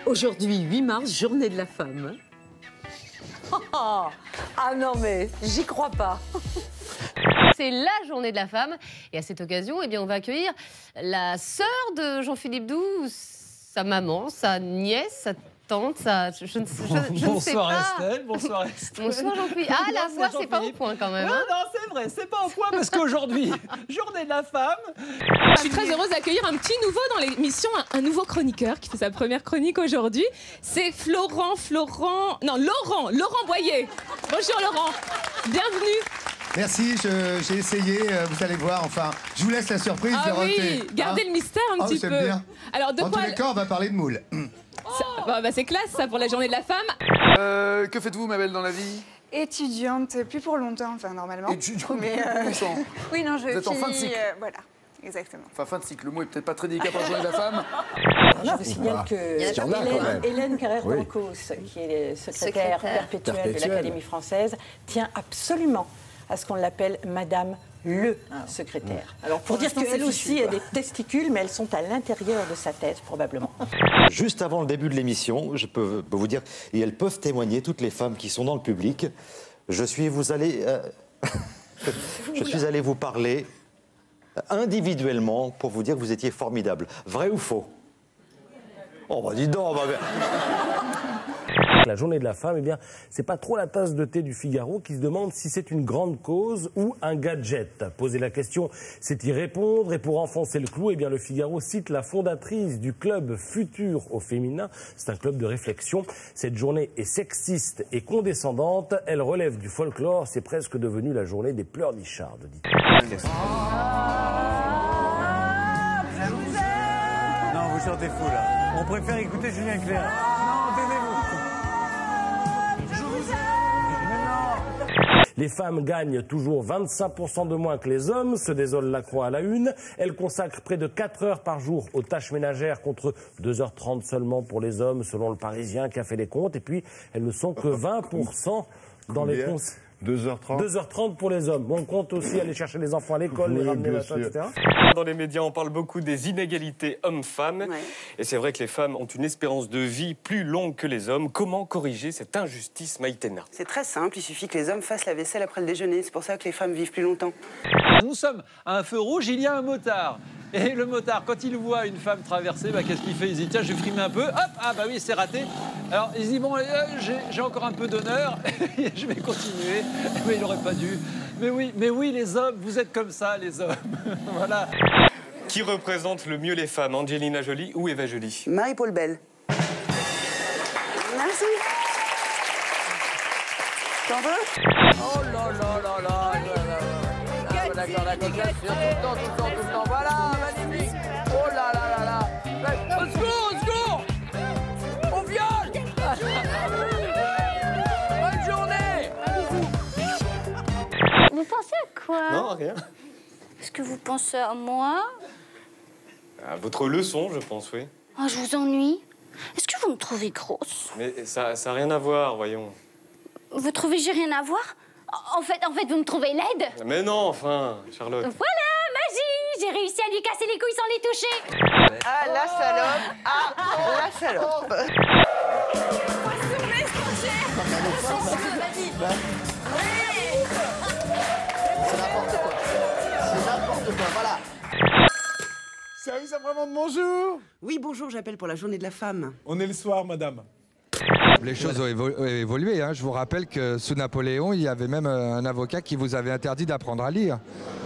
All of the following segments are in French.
Aujourd'hui, 8 mars, journée de la femme. Ah non mais, j'y crois pas. C'est la journée de la femme. Et à cette occasion, eh bien, on va accueillir la sœur de Jean-Philippe Doux, sa maman, sa nièce, sa tante, je ne sais pas. Bonsoir Estelle, bonsoir Estelle. Bonsoir Jean-Philippe. Ah, la voix, c'est pas au point quand même. Non, non, c'est vrai, c'est pas au point parce qu'aujourd'hui, journée de la femme. Je suis très heureuse d'accueillir un petit nouveau dans l'émission, un nouveau chroniqueur qui fait sa première chronique aujourd'hui. C'est Laurent Boyer. Bonjour Laurent, bienvenue. Merci, j'ai essayé, vous allez voir, enfin, je vous laisse la surprise de oui, gardez le mystère un petit c'est peu. Bien. Alors, en tous les cas, on va parler de moules. C'est classe ça pour la journée de la femme. Que faites-vous, ma belle, dans la vie? Étudiante, plus pour longtemps, enfin normalement. Étudiante, mais oui, non, je Vous êtes en fin de finis, cycle. Voilà, exactement. Enfin, fin de cycle, le mot est peut-être pas très délicat pour la journée de la femme. Je vous signale que Hélène Carrère-Broncos, qui est secrétaire perpétuelle de l'Académie française, tient absolument à ce qu'on l'appelle Madame le secrétaire. Alors pour dire qu'elle aussi a des testicules, mais elles sont à l'intérieur de sa tête probablement. Juste avant le début de l'émission, je peux vous dire, et elles peuvent témoigner, toutes les femmes qui sont dans le public, je suis allé vous parler individuellement pour vous dire que vous étiez formidable. Vrai ou faux? Oh bah dis donc, La journée de la femme, eh bien, c'est pas trop la tasse de thé du Figaro qui se demande si c'est une grande cause ou un gadget. Poser la question, c'est y répondre. Et pour enfoncer le clou, eh bien, le Figaro cite la fondatrice du club Futur au féminin. C'est un club de réflexion. Cette journée est sexiste et condescendante. Elle relève du folklore. C'est presque devenu la journée des pleurnichards, dit-elle. Non, vous chantez fou là. On préfère écouter Julien Clerc. Non, taisez-vous. Les femmes gagnent toujours 25% de moins que les hommes, se désole la Croix à la une. Elles consacrent près de 4 heures par jour aux tâches ménagères contre 2h30 seulement pour les hommes, selon le Parisien qui a fait les comptes. Et puis, elles ne sont que 20% dans les comptes. 2h30 2h30 pour les hommes. On compte aussi aller chercher les enfants à l'école, les ramener machin, etc. Dans les médias, on parle beaucoup des inégalités hommes-femmes. Ouais. Et c'est vrai que les femmes ont une espérance de vie plus longue que les hommes. Comment corriger cette injustice, Maïtena? C'est très simple, il suffit que les hommes fassent la vaisselle après le déjeuner. C'est pour ça que les femmes vivent plus longtemps. Nous sommes à un feu rouge, il y a un motard. Et le motard, quand il voit une femme traverser, qu'est-ce qu'il fait? Il se dit, tiens, je vais frimer un peu. Hop, ah bah oui, c'est raté. Alors, il se dit, bon, j'ai encore un peu d'honneur, je vais continuer. Mais il n'aurait pas dû. Mais oui, les hommes, vous êtes comme ça, les hommes. Voilà. Qui représente le mieux les femmes, Angelina Jolie ou Eva Jolie? Marie-Paul Bell. Merci. T'en veux? Oh là là là là. D'accord, tout le temps. Voilà, magnifique. Oh là là là là. Au secours. On viole. Bonne journée. Vous pensez à quoi? Non, rien. Est-ce que vous pensez à moi? À votre leçon, je pense, oui. Oh, je vous ennuie. Est-ce que vous me trouvez grosse? Mais ça n'a rien à voir, voyons. Vous trouvez j'ai rien à voir? En fait, vous me trouvez laide? Mais non, enfin, Charlotte. Voilà, magie! J'ai réussi à lui casser les couilles sans les toucher. Ah, la salope! Ah, la salope! C'est n'importe quoi, voilà. Service après-vente, bonjour. Oui, bonjour, j'appelle pour la journée de la femme. On est le soir, madame. Les choses ont évolué. Hein. Je vous rappelle que sous Napoléon, il y avait même un avocat qui vous avait interdit d'apprendre à lire.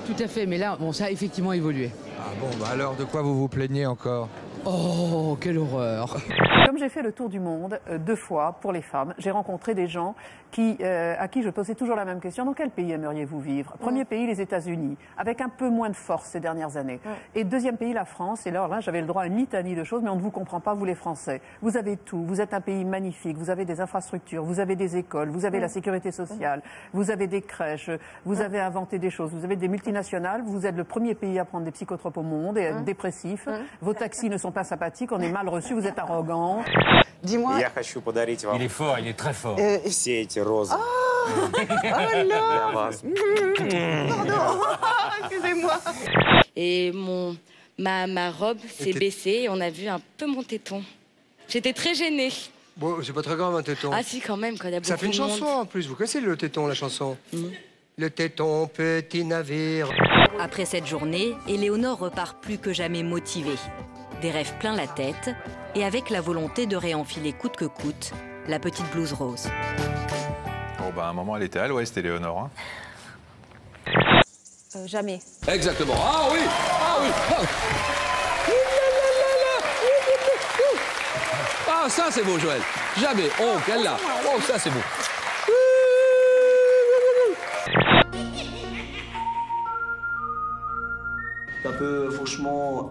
Tout à fait, mais là, ça a effectivement évolué. Ah bon, alors de quoi vous vous plaignez encore? Oh, quelle horreur! Comme j'ai fait le tour du monde 2 fois pour les femmes, j'ai rencontré des gens à qui je posais toujours la même question. Dans quel pays aimeriez-vous vivre? Premier pays, les États-Unis, avec un peu moins de force ces dernières années. Et deuxième pays, la France. Et là, j'avais le droit à une litanie de choses, mais on ne vous comprend pas, vous les Français. Vous avez tout. Vous êtes un pays magnifique. Vous avez des infrastructures, vous avez des écoles, vous avez la sécurité sociale, vous avez des crèches, vous avez inventé des choses, vous avez des multinationales. Vous êtes le premier pays à prendre des psychotropes au monde et à être dépressif. Vos taxis ne sont pas sympathiques, on est mal reçus, vous êtes arrogant. Dis-moi. Il est fort, il est très fort. Oh là. Pardon. Excusez-moi. Et ma robe s'est baissée et on a vu un peu mon téton. J'étais très gênée. Bon, c'est pas très grave, un téton. Ah si, quand même, quand il y a beaucoup de monde. Ça fait une chanson en plus. Vous connaissez le téton, la chanson? Le téton, petit navire. Après cette journée, Éléonore repart plus que jamais motivée. Des rêves plein la tête et avec la volonté de réenfiler coûte que coûte la petite blouse rose. Oh bah à un moment elle était à l'ouest, Éléonore. Jamais. Exactement. Ah oui. Ah oui. Ah ça c'est beau Joël. Jamais. Oh qu'elle l'a. Oh ça c'est beau. Un peu, franchement,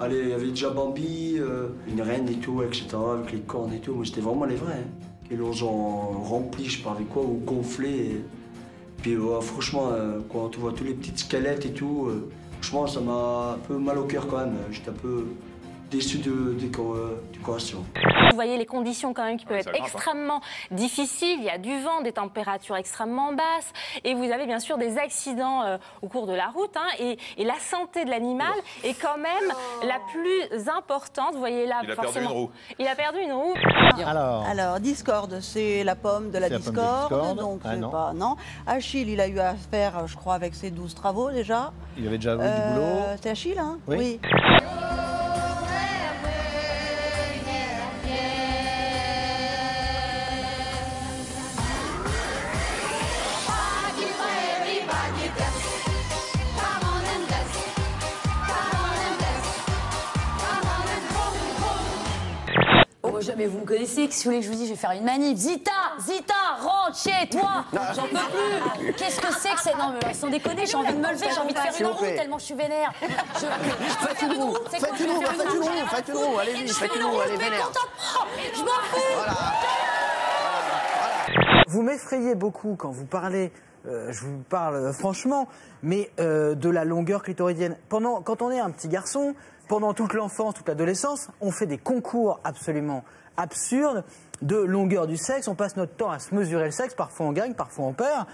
allez, il y avait déjà Bambi, une reine et tout, etc., avec les cornes et tout. Moi, c'était vraiment les vrais. Hein. Ils l'ont genre rempli, je sais pas avec quoi, ou gonflé. Et puis, franchement, quand tu vois tous les petits squelettes et tout, franchement, ça m'a un peu mal au cœur quand même. J'étais un peu déçu de décoration. Vous voyez les conditions quand même qui peuvent être extrêmement difficiles. Il y a du vent, des températures extrêmement basses et vous avez bien sûr des accidents au cours de la route. Hein, et la santé de l'animal est quand même la plus importante. Vous voyez là, il a perdu une roue. Il a perdu une roue. Alors discorde, c'est la pomme de la discorde. Donc non. Pas, non. Achille, il a eu à faire, je crois, avec ses 12 travaux déjà. Il avait déjà eu du boulot. C'est Achille, hein? Oui. Mais vous me connaissez, que si vous voulez que je vous dise, je vais faire une manip. Zita, rentre chez toi. J'en peux plus. Qu'est-ce que c'est que c'est? Non, mais sans déconner, j'ai envie de me lever, j'ai envie de faire une roue tellement je suis vénère. Faites une roue, allez-y, faites une roue, allez, vénère. Je m'en fous. Vous m'effrayez beaucoup quand vous parlez, je vous parle franchement, mais de la longueur clitoridienne. Quand on est un petit garçon, pendant toute l'enfance, toute l'adolescence, on fait des concours absolument absurdes de longueur du sexe. On passe notre temps à se mesurer le sexe. Parfois on gagne, parfois on perd.